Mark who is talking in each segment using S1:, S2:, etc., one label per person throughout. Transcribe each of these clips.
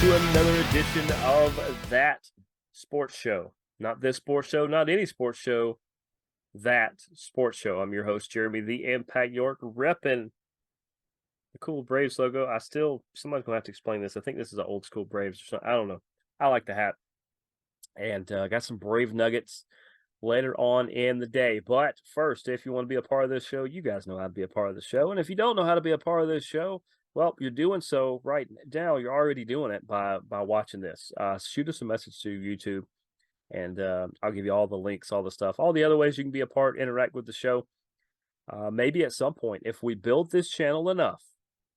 S1: to another edition of That Sports Show. Not this sports show, not any sports show, That Sports Show. I'm your host, Jeremy, the Impact York, repping the cool Braves logo. Somebody's going to have to explain this. I think this is an old school Braves or something. I don't know. I like the hat. And got some Brave Nuggets later on in the day. But first, if you want to be a part of this show, you guys know how to be a part of the show. And if you don't know how to be a part of this show, well, you're doing so right now. You're already doing it by watching this. Shoot us a message to YouTube, and I'll give you all the links, all the stuff, all the other ways you can be a part, interact with the show. Maybe at some point, if we build this channel enough,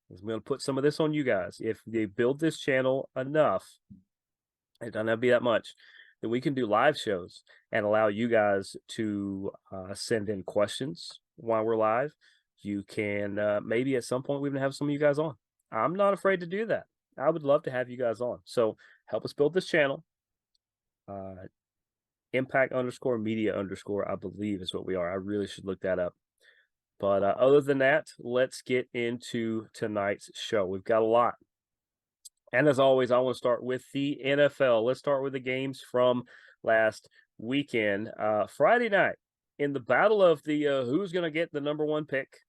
S1: I'm going to put some of this on you guys. If they build this channel enough, it doesn't have to be that much, that we can do live shows and allow you guys to send in questions while we're live. You can maybe at some point we even have some of you guys on. I'm not afraid to do that. I would love to have you guys on. So help us build this channel. Impact_media_, I believe is what we are. I really should look that up. But other than that, let's get into tonight's show. We've got a lot. And as always, I want to start with the NFL. Let's start with the games from last weekend. Friday night, in the battle of the who's going to get the number one pick,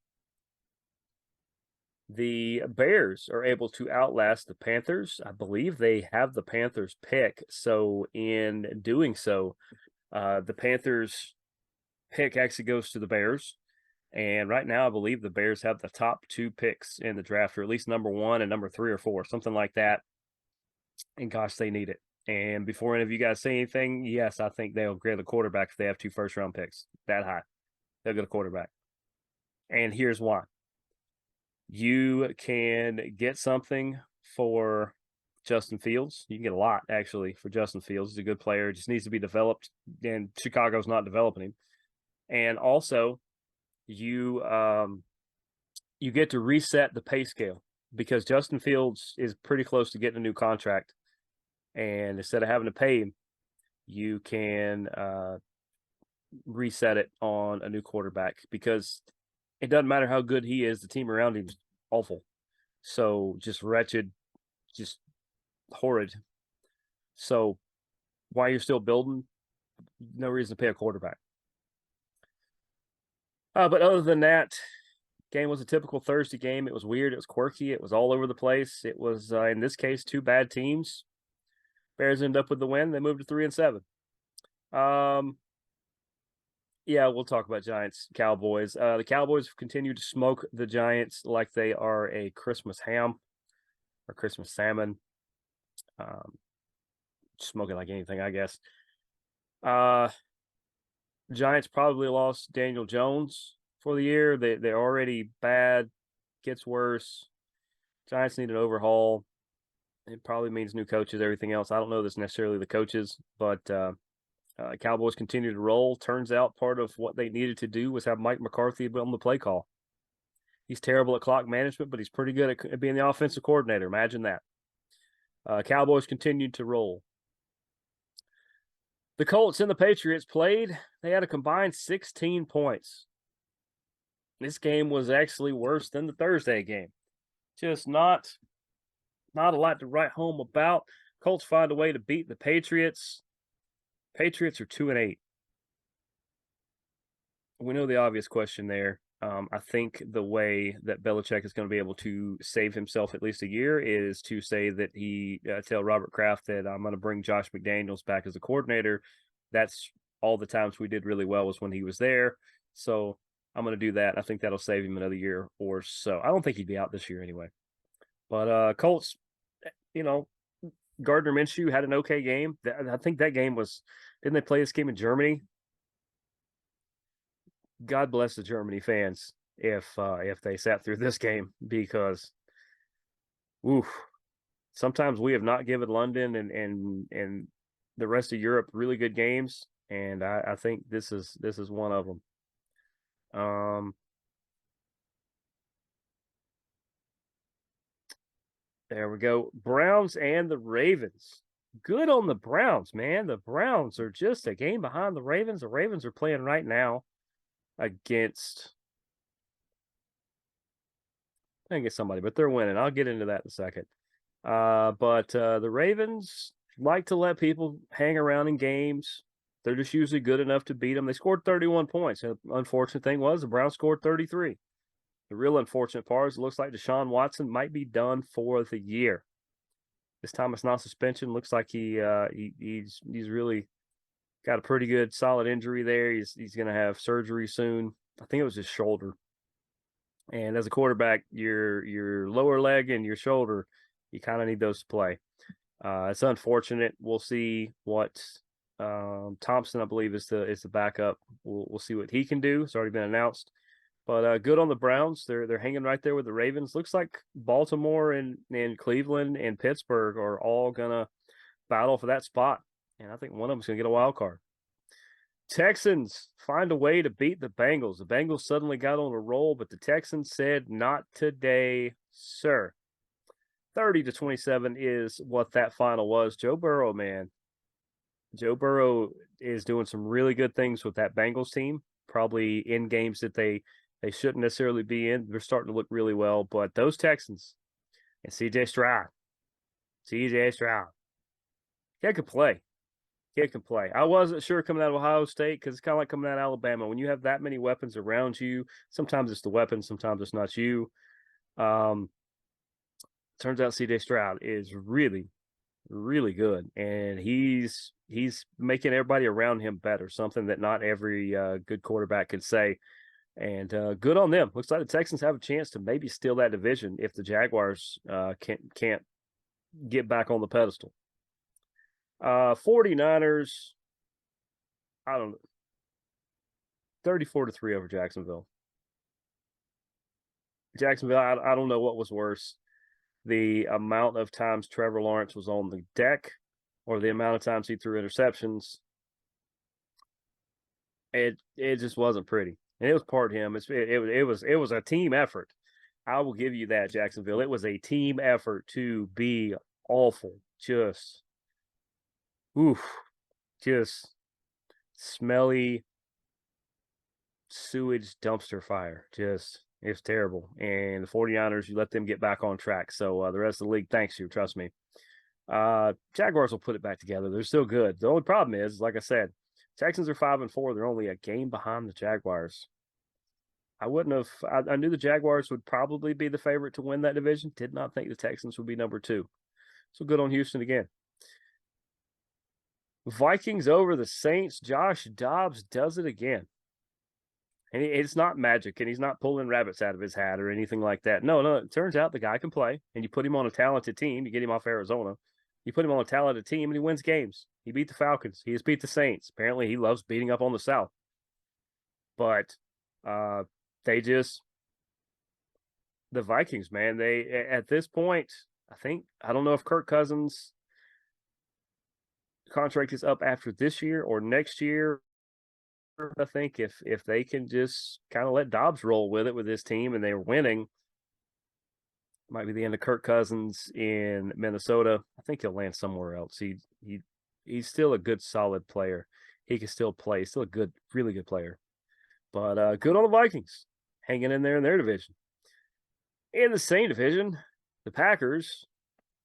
S1: the Bears are able to outlast the Panthers. I believe they have the Panthers pick. So in doing so, the Panthers pick actually goes to the Bears. And right now, I believe the Bears have the top two picks in the draft, or at least number 1 and number 3 or 4, something like that. And gosh, they need it. And before any of you guys say anything, yes, I think they'll grab the quarterback if they have 2 first-round picks that high. They'll get a quarterback. And here's why. You can get something for Justin Fields. You can get a lot, actually, for Justin Fields. He's a good player. Just needs to be developed, and Chicago's not developing him. And also, you get to reset the pay scale because Justin Fields is pretty close to getting a new contract. And instead of having to pay him, you can reset it on a new quarterback because it doesn't matter how good he is. The team around him is awful. So just wretched, just horrid. So while you're still building, no reason to pay a quarterback. But other than that, game was a typical Thursday game. It was weird. It was quirky. It was all over the place. It was, in this case, 2 bad teams. Bears ended up with the win. They moved to 3-7. Yeah, we'll talk about Giants, Cowboys. The Cowboys continue to smoke the Giants like they are a Christmas ham or Christmas salmon. Smoke it like anything, I guess. Giants probably lost Daniel Jones for the year. They're already bad. Gets worse. Giants need an overhaul. It probably means new coaches, everything else. I don't know this necessarily the coaches, but Cowboys continue to roll. Turns out part of what they needed to do was have Mike McCarthy on the play call. He's terrible at clock management, but he's pretty good at being the offensive coordinator. Imagine that. Cowboys continued to roll. The Colts and the Patriots played. They had a combined 16 points. This game was actually worse than the Thursday game. Just not a lot to write home about. Colts find a way to beat the Patriots. Patriots are 2-8. We know the obvious question there. I think the way that Belichick is going to be able to save himself at least a year is to say that he tell Robert Kraft that I'm going to bring Josh McDaniels back as a coordinator. That's all the times we did really well was when he was there. So I'm going to do that. I think that'll save him another year or so. I don't think he'd be out this year anyway. But Colts, Gardner Minshew had an okay game. I think that game was – didn't they play this game in Germany? God bless the Germany fans if they sat through this game because, sometimes we have not given London and the rest of Europe really good games, and I think this is one of them. There we go. Browns and the Ravens. Good on the Browns, man. The Browns are just a game behind the Ravens. The Ravens are playing right now against somebody, but they're winning. I'll get into that in a second. But the Ravens like to let people hang around in games. They're just usually good enough to beat them. They scored 31 points. The unfortunate thing was the Browns scored 33. The real unfortunate part is it looks like Deshaun Watson might be done for the year. This time it's not suspension. Looks like he's really got a pretty good solid injury there. He's going to have surgery soon. I think it was his shoulder. And as a quarterback, your lower leg and your shoulder, you kind of need those to play. It's unfortunate. We'll see what Thompson, I believe, is the backup. We'll see what he can do. It's already been announced. But good on the Browns. They're hanging right there with the Ravens. Looks like Baltimore and Cleveland and Pittsburgh are all gonna battle for that spot. And I think one of them's gonna get a wild card. Texans find a way to beat the Bengals. The Bengals suddenly got on a roll, but the Texans said, "Not today, sir." 30-27 is what that final was. Joe Burrow, man. Joe Burrow is doing some really good things with that Bengals team. Probably in games that they shouldn't necessarily be in. They're starting to look really well. But those Texans and CJ Stroud, he could play. Kid can play. I wasn't sure coming out of Ohio State because it's kind of like coming out of Alabama. When you have that many weapons around you, sometimes it's the weapon, sometimes it's not you. Turns out CJ Stroud is really, really good, and he's making everybody around him better. Something that not every good quarterback can say. And good on them. Looks like the Texans have a chance to maybe steal that division if the Jaguars can't get back on the pedestal. 49ers, I don't know, 34-3 over Jacksonville. Jacksonville, I don't know what was worse, the amount of times Trevor Lawrence was on the deck or the amount of times he threw interceptions. It just wasn't pretty. And it was part of him. It was a team effort. I will give you that, Jacksonville. It was a team effort to be awful. Just smelly sewage dumpster fire. It's terrible. And the 49ers, you let them get back on track. So the rest of the league thanks you, trust me. Jaguars will put it back together. They're still good. The only problem is, like I said, Texans are 5-4. They're only a game behind the Jaguars. I wouldn't have. I knew the Jaguars would probably be the favorite to win that division. Did not think the Texans would be number 2. So good on Houston again. Vikings over the Saints. Josh Dobbs does it again. And it's not magic, and he's not pulling rabbits out of his hat or anything like that. No, it turns out the guy can play, and you put him on a talented team. You get him off Arizona. You put him on a talented team, and he wins games. He beat the Falcons. He has beat the Saints. Apparently, he loves beating up on the South. But the Vikings, man, they at this point, I don't know if Kirk Cousins' contract is up after this year or next year. I think if they can just kind of let Dobbs roll with it with this team and they're winning, might be the end of Kirk Cousins in Minnesota. I think he'll land somewhere else. He's still a good, solid player. He can still play. He's still a good, really good player. But good on the Vikings, hanging in there in their division. In the same division, the Packers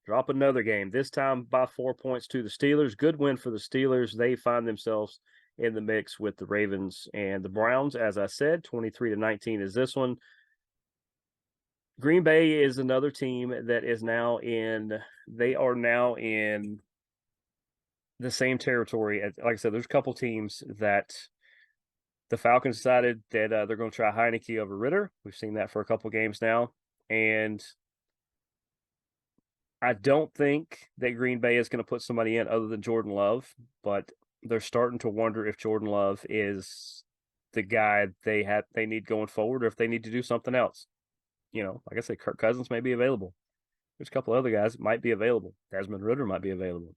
S1: drop another game, this time by 4 points to the Steelers. Good win for the Steelers. They find themselves in the mix with the Ravens and the Browns. As I said, 23-19 is this one. Green Bay is another team that is now they are now in the same territory. Like I said, there's a couple teams that the Falcons decided that they're going to try Heineke over Ritter. We've seen that for a couple games now. And I don't think that Green Bay is going to put somebody in other than Jordan Love, but they're starting to wonder if Jordan Love is the guy they need going forward, or if they need to do something else. Like I said, Kirk Cousins may be available. There's a couple other guys that might be available. Desmond Ridder might be available.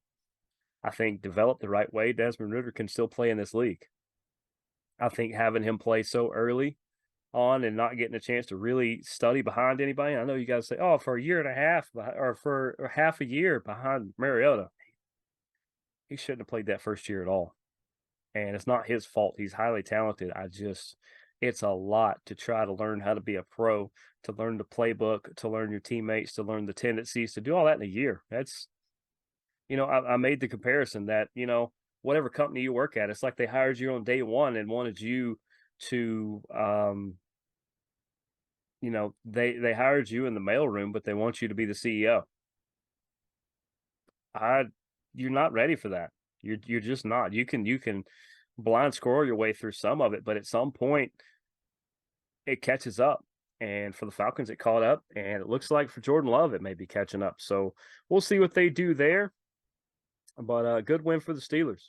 S1: I think developed the right way, Desmond Ridder can still play in this league. I think having him play so early on and not getting a chance to really study behind anybody. I know you guys say, oh, for a year and a half or for half a year behind Mariota. He shouldn't have played that first year at all. And it's not his fault. He's highly talented. It's a lot to try to learn how to be a pro, to learn the playbook, to learn your teammates, to learn the tendencies, to do all that in a year. That's, I made the comparison that, whatever company you work at, it's like they hired you on day one and wanted you to, they hired you in the mailroom, but they want you to be the CEO. You're not ready for that. You're just not. You can blind squirrel your way through some of it, but at some point it catches up. And for the Falcons, it caught up, and it looks like for Jordan Love, it may be catching up. So we'll see what they do there. But a good win for the Steelers.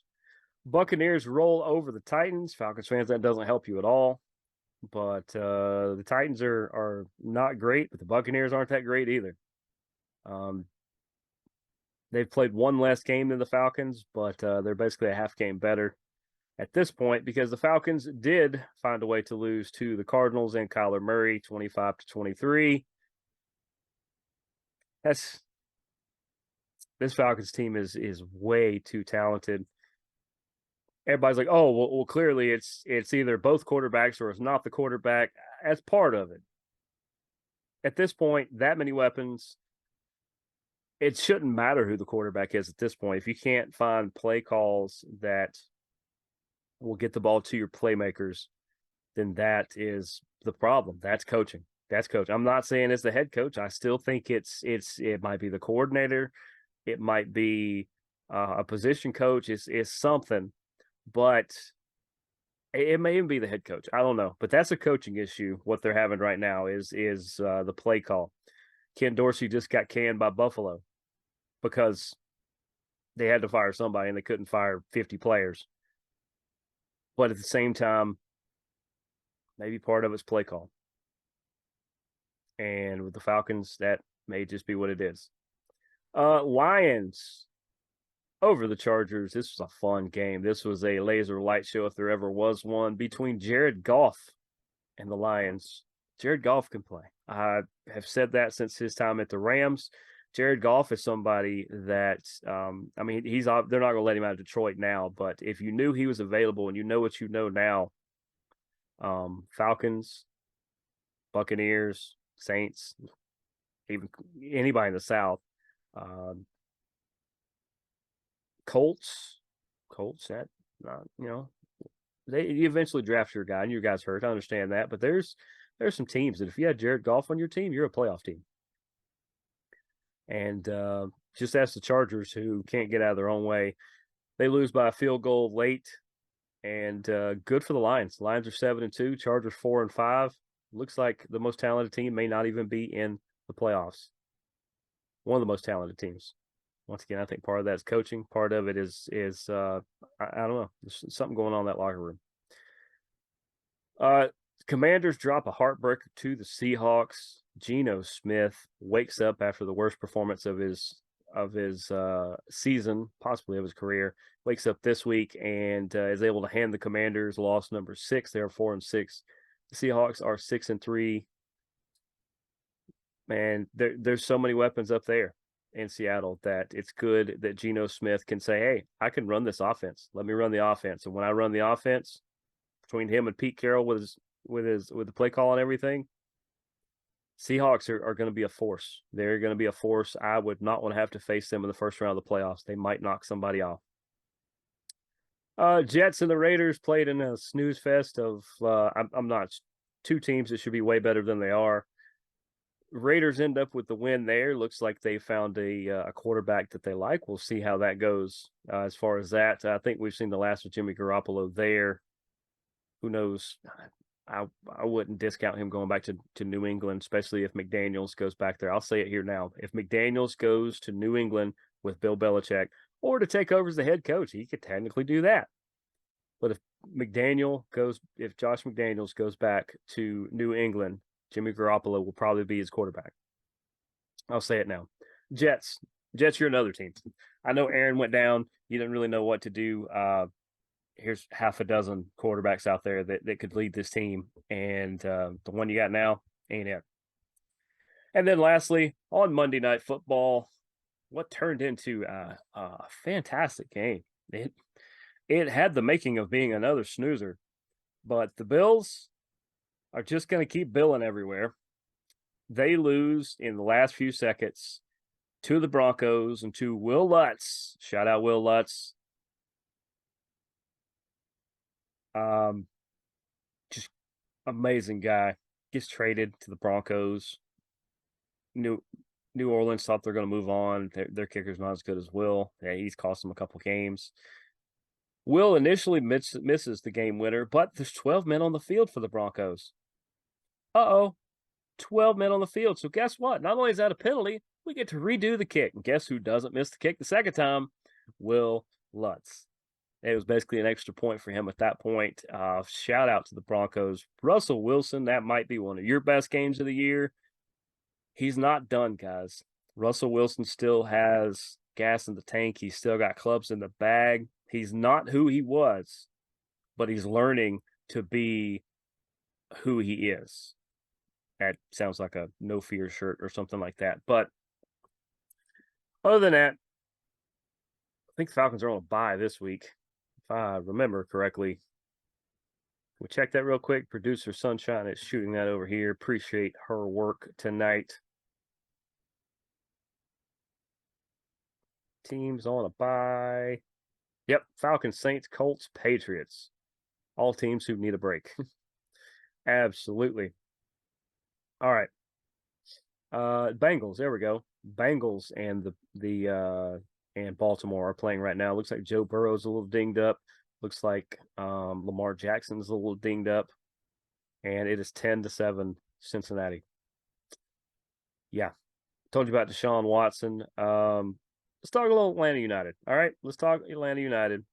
S1: Buccaneers roll over the Titans. Falcons fans, that doesn't help you at all. But the Titans are not great, but the Buccaneers aren't that great either. They've played one less game than the Falcons, but they're basically a half game better at this point because the Falcons did find a way to lose to the Cardinals and Kyler Murray 25-23. This Falcons team is way too talented. Everybody's like, oh, well, clearly it's either both quarterbacks or it's not the quarterback. That's part of it. At this point, that many weapons, it shouldn't matter who the quarterback is at this point. If you can't find play calls that will get the ball to your playmakers, then that is the problem. That's coaching. I'm not saying it's the head coach. I still think it might be the coordinator. It might be a position coach. It's something, but it may even be the head coach. I don't know, but that's a coaching issue. What they're having right now is the play call. Ken Dorsey just got canned by Buffalo because they had to fire somebody and they couldn't fire 50 players. But at the same time, maybe part of it's play call. And with the Falcons, that may just be what it is. Lions over the Chargers. This was a fun game. This was a laser light show if there ever was one between Jared Goff and the Lions. Jared Goff can play. I have said that since his time at the Rams. Jared Goff is somebody that, they're not going to let him out of Detroit now, but if you knew he was available and you know what you know now, Falcons, Buccaneers, Saints, even anybody in the South, Colts, that, you eventually draft your guy and your guy's hurt. I understand that, but there's some teams that if you had Jared Goff on your team, you're a playoff team. And just ask the Chargers, who can't get out of their own way. They lose by a field goal late, and good for the Lions. Lions are 7-2, Chargers 4-5. Looks like the most talented team may not even be in the playoffs. One of the most talented teams. Once again, I think part of that is coaching. Part of it is I don't know. There's something going on in that locker room. Commanders drop a heartbreaker to the Seahawks. Geno Smith wakes up after the worst performance of his season, possibly of his career. Wakes up this week and is able to hand the Commanders loss number 6. They are 4-6. The Seahawks are 6-3. Man, there's so many weapons up there in Seattle that it's good that Geno Smith can say, hey, I can run this offense. Let me run the offense. And when I run the offense, between him and Pete Carroll with the play call and everything, Seahawks are going to be a force. They're going to be a force. I would not want to have to face them in the first round of the playoffs. They might knock somebody off. Jets and the Raiders played in a snooze fest of I'm not two teams that should be way better than they are. Raiders end up with the win there. Looks like they found a quarterback that they like. We'll see how that goes as far as that. I think we've seen the last of Jimmy Garoppolo there. Who knows? I wouldn't discount him going back to New England, especially if McDaniels goes back there. I'll say it here now. If McDaniels goes to New England with Bill Belichick or to take over as the head coach, he could technically do that. But if Josh McDaniels goes back to New England, Jimmy Garoppolo will probably be his quarterback. I'll say it now. Jets, you're another team. I know Aaron went down. You didn't really know what to do. Here's half a dozen quarterbacks out there that could lead this team. And the one you got now ain't it. And then lastly, on Monday Night Football, what turned into a fantastic game. It had the making of being another snoozer. But the Bills are just going to keep billing everywhere. They lose in the last few seconds to the Broncos and to Will Lutz. Shout out Will Lutz. Just amazing guy. Gets traded to the Broncos. New Orleans thought they're going to move on. Their kicker's not as good as Will. Yeah, he's cost them a couple games. Will initially misses the game winner, but there's 12 men on the field for the Broncos. 12 men on the field. So guess what? Not only is that a penalty, we get to redo the kick. And guess who doesn't miss the kick the second time? Will Lutz. It was basically an extra point for him at that point. Shout out to the Broncos. Russell Wilson, that might be one of your best games of the year. He's not done, guys. Russell Wilson still has gas in the tank. He's still got clubs in the bag. He's not who he was, but he's learning to be who he is. That sounds like a no fear shirt or something like that. But other than that, I think the Falcons are on a bye this week, if I remember correctly. We'll check that real quick. Producer Sunshine is shooting that over here. Appreciate her work tonight. Teams on a bye. Yep, Falcons, Saints, Colts, Patriots. All teams who need a break. Absolutely. All right. Bengals, there we go. Bengals and and Baltimore are playing right now. Looks like Joe Burrow's a little dinged up. Looks like Lamar Jackson's a little dinged up. And it is 10-7 Cincinnati. Yeah. Told you about Deshaun Watson. Let's talk a little Atlanta United. All right, let's talk Atlanta United.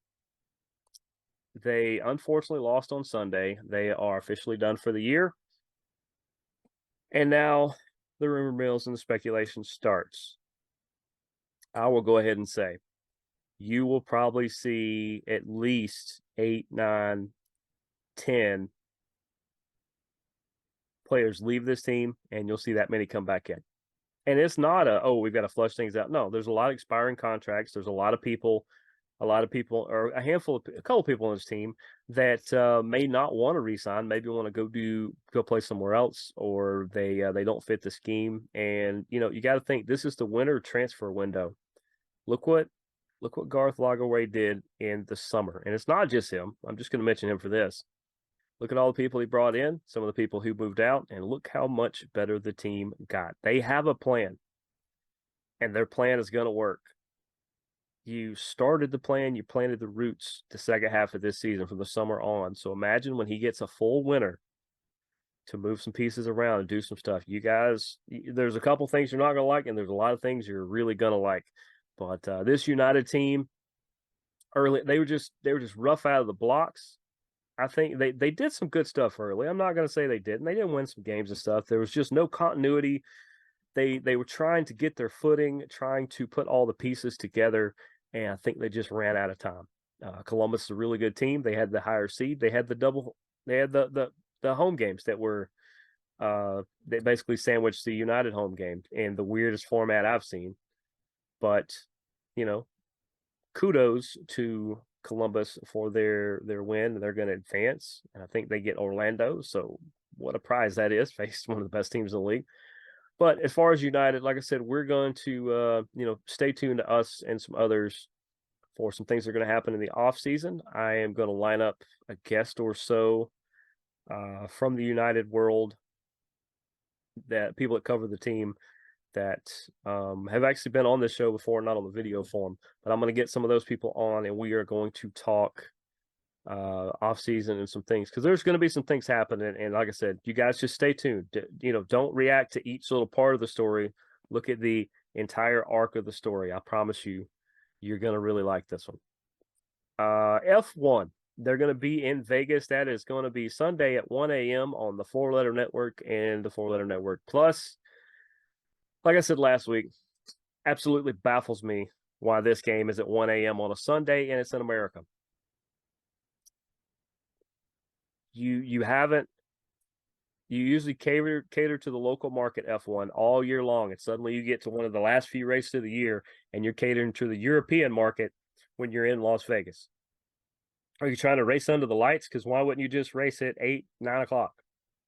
S1: They unfortunately lost on Sunday. They are officially done for the year. And now the rumor mills and the speculation starts. I will go ahead and say you will probably see at least 8, 9, 10 players leave this team, and you'll see that many come back in. And it's not we've got to flush things out. No, there's a lot of expiring contracts. There's a lot of people, or a couple of people on this team that may not want to resign, maybe want to go play somewhere else, or they don't fit the scheme. And you got to think this is the winter transfer window. Look what Garth Lagerwey did in the summer, and it's not just him. I'm just going to mention him for this. Look at all the people he brought in, some of the people who moved out, and look how much better the team got. They have a plan, and their plan is going to work. You started the plan, you planted the roots the second half of this season from the summer on. So imagine when he gets a full winter to move some pieces around and do some stuff. You guys, there's a couple things you're not going to like, and there's a lot of things you're really going to like. But this United team, early, they were just rough out of the blocks. I think they did some good stuff early. I'm not going to say they didn't. They didn't win some games and stuff. There was just no continuity. They were trying to get their footing, trying to put all the pieces together, and I think they just ran out of time. Columbus is a really good team. They had the higher seed. They had the home games that were they basically sandwiched the United home game in the weirdest format I've seen. But kudos to Columbus for their win. They're going to advance, and I think they get Orlando. So what a prize that is, faced one of the best teams in the league. But as far as United, like I said, we're going to stay tuned to us and some others for some things that are going to happen in the off season. I am going to line up a guest or so from the United world, that people that cover the team that have actually been on this show before, not on the video form, but I'm going to get some of those people on, and we are going to talk off season and some things, because there's going to be some things happening. And like I said, you guys just stay tuned. Don't react to each little part of the story. Look at the entire arc of the story. I promise you're going to really like this one. F1, they're going to be in Vegas. That is going to be Sunday at 1 a.m. on the 4-Letter Network and the 4-Letter Network Plus. Like I said last week, absolutely baffles me why this game is at 1 a.m. on a Sunday and it's in America. You usually cater to the local market F1 all year long, and suddenly you get to one of the last few races of the year and you're catering to the European market when you're in Las Vegas. Are you trying to race under the lights? Because why wouldn't you just race at 8, 9 o'clock?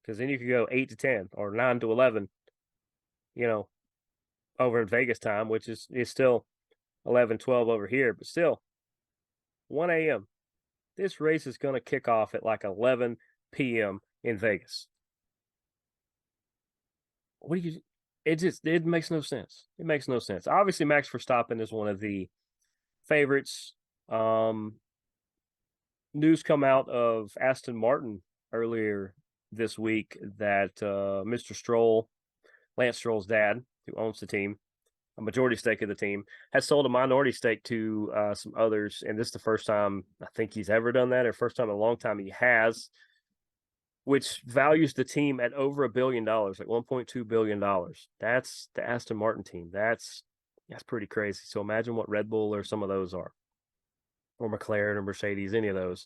S1: because then you could go 8 to 10 or 9 to 11. You know, over in Vegas time, which is still 11, 12 over here, but still 1 a.m. This race is going to kick off at like 11 p.m. in Vegas. What do you? It makes no sense. It makes no sense. Obviously, Max Verstappen is one of the favorites. News come out of Aston Martin earlier this week that Mr. Stroll, Lance Stroll's dad, who owns the team, a majority stake of the team, has sold a minority stake to some others. And this is the first time I think he's ever done that, or first time in a long time he has, which values the team at over $1 billion, like $1.2 billion. That's the Aston Martin team. That's pretty crazy. So imagine what Red Bull or some of those are, or McLaren or Mercedes, any of those.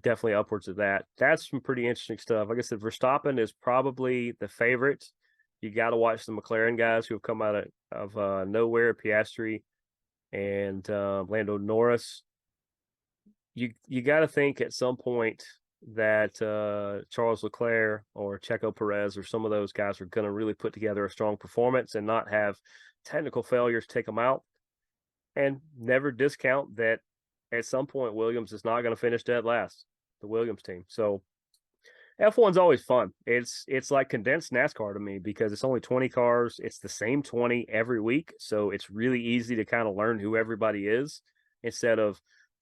S1: Definitely upwards of that. That's some pretty interesting stuff. Like I said, Verstappen is probably the favorite. You got to watch the McLaren guys who have come out of nowhere, Piastri and Lando Norris. You got to think at some point that Charles Leclerc or Checo Perez or some of those guys are going to really put together a strong performance and not have technical failures take them out. And never discount that at some point Williams is not going to finish dead last, the Williams team. So F1's always fun. It's like condensed NASCAR to me because it's only 20 cars. It's the same 20 every week. So it's really easy to kind of learn who everybody is instead of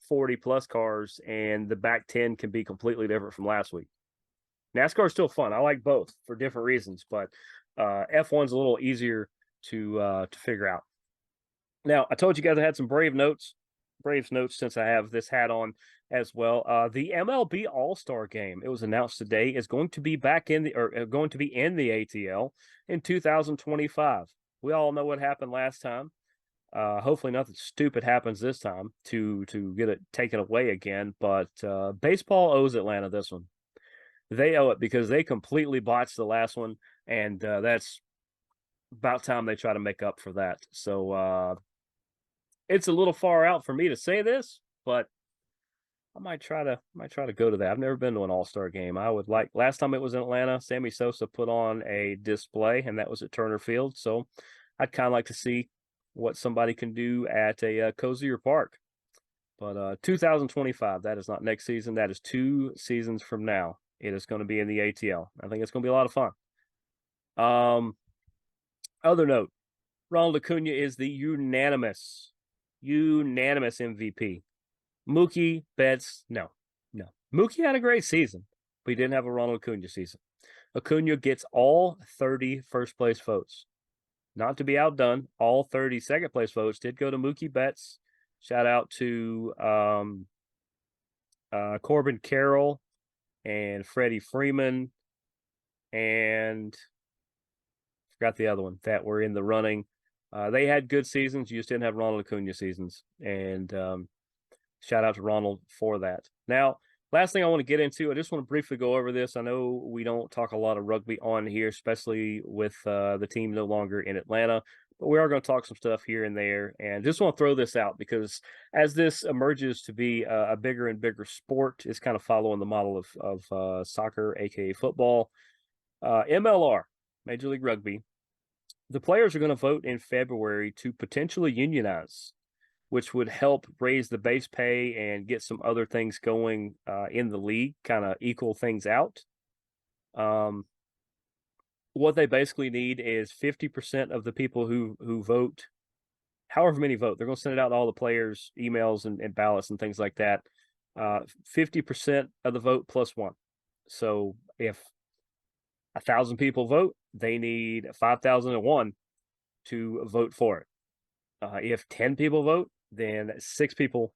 S1: 40 plus cars, and the back 10 can be completely different from last week. NASCAR is still fun. I like both for different reasons, but F1's a little easier to figure out. Now, I told you guys I had some Braves notes since I have this hat on as well. The MLB All-Star Game, it was announced today, is going to be in the ATL in 2025. We all know what happened last time. Hopefully nothing stupid happens this time to get it taken away again. But baseball owes Atlanta this one. They owe it because they completely botched the last one, and that's about time they try to make up for that. So it's a little far out for me to say this, but I might try to go to that. I've never been to an All-Star game. I would like. Last time it was in Atlanta, Sammy Sosa put on a display, and that was at Turner Field. So I'd kind of like to see what somebody can do at a cozier park. But 2025, that is not next season. That is 2 seasons from now. It is going to be in the ATL. I think it's going to be a lot of fun. Other note, Ronald Acuna is the unanimous MVP. Mookie Betts, no. Mookie had a great season, but he didn't have a Ronald Acuna season. Acuna gets all 30 first place votes. Not to be outdone, all 30 second place votes did go to Mookie Betts. Shout out to Corbin Carroll and Freddie Freeman, and forgot the other one that were in the running. They had good seasons. You just didn't have Ronald Acuna seasons. And shout out to Ronald for that. Now, last thing I want to get into, I just want to briefly go over this. I know we don't talk a lot of rugby on here, especially with the team no longer in Atlanta, but we are going to talk some stuff here and there. And just want to throw this out because as this emerges to be a bigger and bigger sport, it's kind of following the model of soccer, aka football. MLR, Major League Rugby, the players are going to vote in February to potentially unionize, which would help raise the base pay and get some other things going in the league, kind of equal things out. What they basically need is 50% of the people who vote, however many vote. They're going to send it out to all the players, emails and ballots and things like that. 50% of the vote plus one. So if 1,000 people vote, they need 5,001 to vote for it. If 10 people vote, then 6 people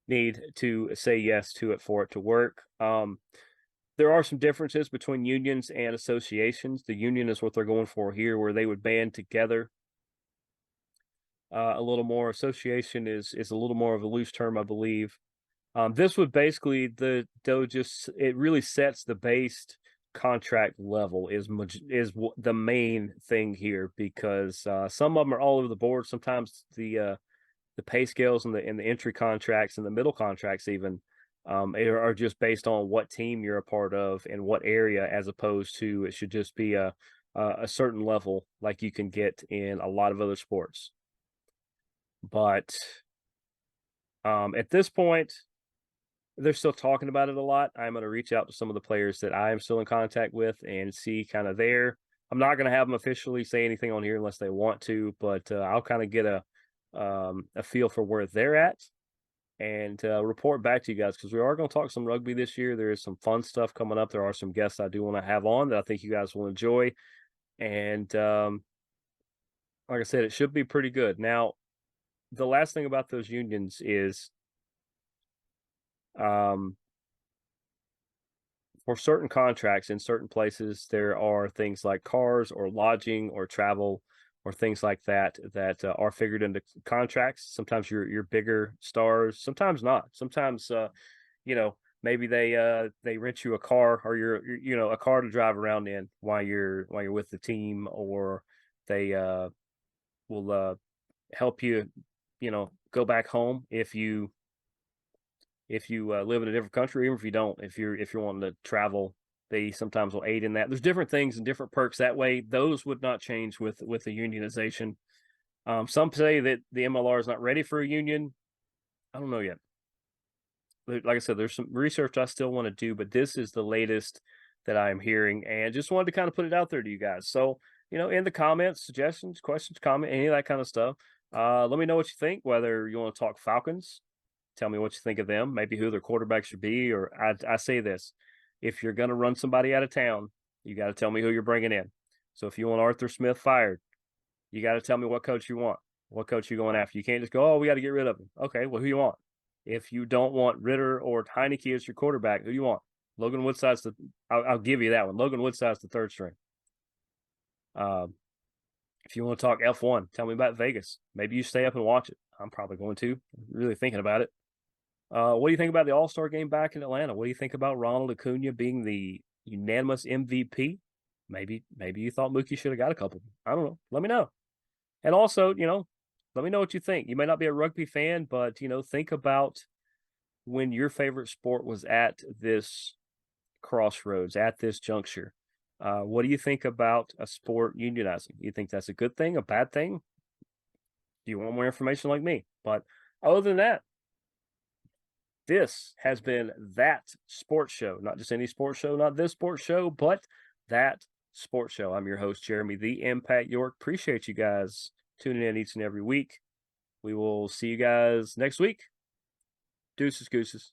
S1: need to say yes to it for it to work. There are some differences between unions and associations. The union is what they're going for here, where they would band together a little more. Association is a little more of a loose term, I believe. This would basically it really sets the base contract level is the main thing here, because some of them are all over the board. Sometimes the pay scales and the entry contracts and the middle contracts even are just based on what team you're a part of and what area, as opposed to it should just be a certain level like you can get in a lot of other sports. But at this point, they're still talking about it a lot. I'm going to reach out to some of the players that I am still in contact with and see kind of there. I'm not going to have them officially say anything on here unless they want to, but I'll kind of get a feel for where they're at and report back to you guys, because we are going to talk some rugby this year. There is some fun stuff coming up. There are some guests I do want to have on that I think you guys will enjoy. And like I said, it should be pretty good. Now, the last thing about those unions is for certain contracts in certain places, there are things like cars or lodging or travel or things like that that are figured into contracts. Sometimes your bigger stars, sometimes not. Sometimes maybe they rent you a car, or you're a car to drive around in while you're with the team, or they will help you go back home if you live in a different country, even if you don't, if you're wanting to travel, they sometimes will aid in that. There's different things and different perks that way. Those would not change with the unionization. Some say that the MLR is not ready for a union. I don't know yet. Like I said, there's some research I still want to do, but this is the latest that I am hearing, and just wanted to kind of put it out there to you guys. So, in the comments, suggestions, questions, comment, any of that kind of stuff. Let me know what you think, whether you want to talk Falcons. Tell me what you think of them, maybe who their quarterback should be. Or I say this, if you're going to run somebody out of town, you got to tell me who you're bringing in. So if you want Arthur Smith fired, you got to tell me what coach you want, what coach you're going after. You can't just go, oh, we got to get rid of him. Okay, well, who you want? If you don't want Ritter or Heineke as your quarterback, who do you want? Logan Woodside's I'll give you that one. Logan Woodside's the third string. If you want to talk F1, tell me about Vegas. Maybe you stay up and watch it. I'm probably going to. I'm really thinking about it. What do you think about the All-Star game back in Atlanta? What do you think about Ronald Acuna being the unanimous MVP? Maybe you thought Mookie should have got a couple. I don't know. Let me know. And also, let me know what you think. You may not be a rugby fan, but think about when your favorite sport was at this crossroads, at this juncture. What do you think about a sport unionizing? You think that's a good thing, a bad thing? Do you want more information like me? But other than that, this has been That Sports Show. Not just any sports show, not this sports show, but That Sports Show. I'm your host, Jeremy the Impact York. Appreciate you guys tuning in each and every week. We will see you guys next week. Deuces, gooses.